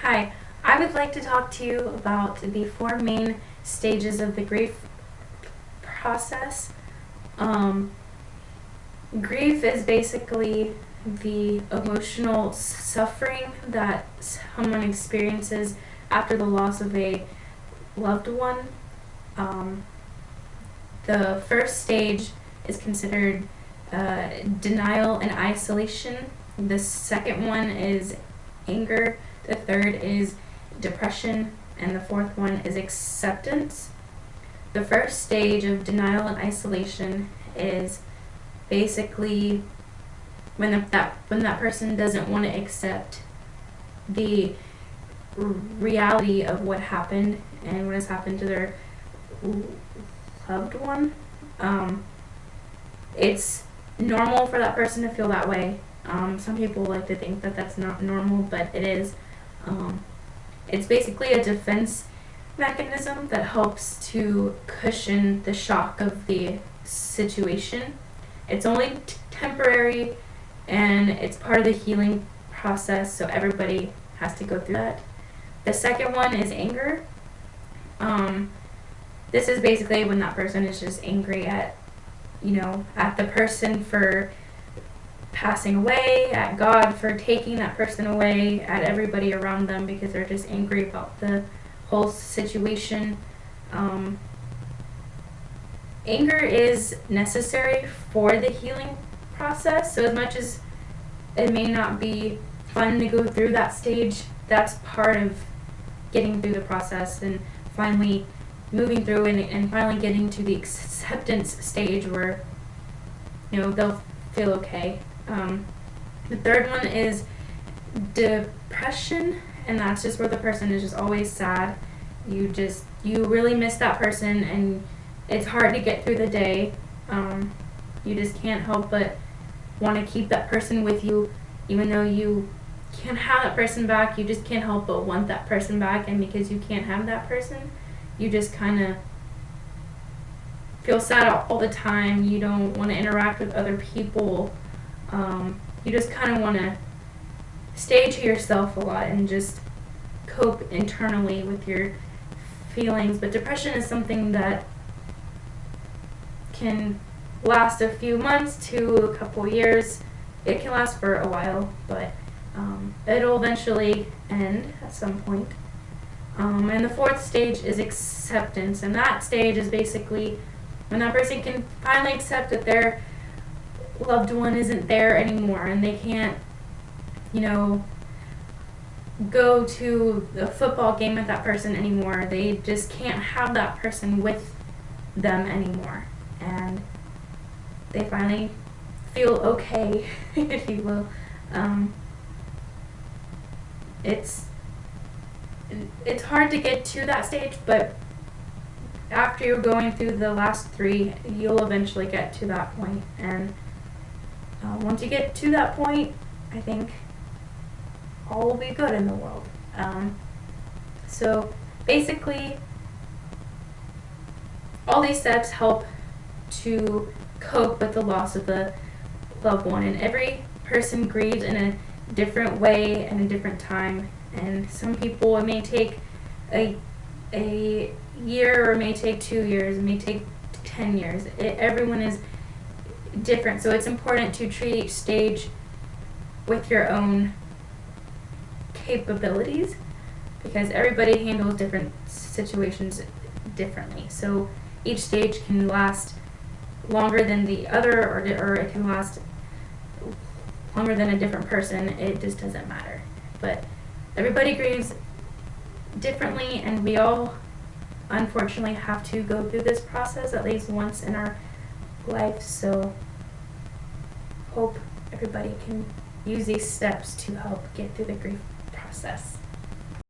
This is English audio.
Hi, I would like to talk to you about the four main stages of the grief process. Um, Grief is basically the emotional suffering that someone experiences after the loss of a loved one. Um, the first stage is considered denial and isolation. The second one is anger. The third is depression. And the fourth one is acceptance. The first stage of denial and isolation is basically when that person doesn't want to accept the reality of what happened and what has happened to their loved one. It's normal for that person to feel that way. Some people like to think that that's not normal, but it is. It's basically a defense mechanism that helps to cushion the shock of the situation. It's only temporary, and it's part of the healing process, so everybody has to go through that. The second one is anger. This is basically when that person is just angry at the person for passing away, at God for taking that person away, at everybody around them, because they're just angry about the whole situation. Anger is necessary for the healing process, so as much as it may not be fun to go through that stage, that's part of getting through the process and finally moving through and finally getting to the acceptance stage where they'll feel okay. The third one is depression, and that's just where the person is just always sad. You really miss that person, and it's hard to get through the day. You just can't help but want to keep that person with you, even though you can't have that person back. You just can't help but want that person back, and because you can't have that person, you just kind of feel sad all the time. You don't want to interact with other people. You just kind of want to stay to yourself a lot and just cope internally with your feelings. But depression is something that can last a few months to a couple years. It can last for a while, but it'll eventually end at some point. And the fourth stage is acceptance, and that stage is basically when that person can finally accept that their loved one isn't there anymore, and they can't, go to the football game with that person anymore. They just can't have that person with them anymore, and they finally feel okay, if you will. It's hard to get to that stage, but after you're going through the last three, you'll eventually get to that point. And once you get to that point, I think all will be good in the world. So basically, all these steps help to cope with the loss of the loved one, and every person grieves in a different way and a different time. And some people, it may take a year, or it may take 2 years, it may take 10 years. Everyone is different, so it's important to treat each stage with your own capabilities, because everybody handles different situations differently. So each stage can last longer than the other, or it can last longer than a different person. It just doesn't matter. But everybody grieves differently, and we all unfortunately have to go through this process at least once in our life. So hope everybody can use these steps to help get through the grief process.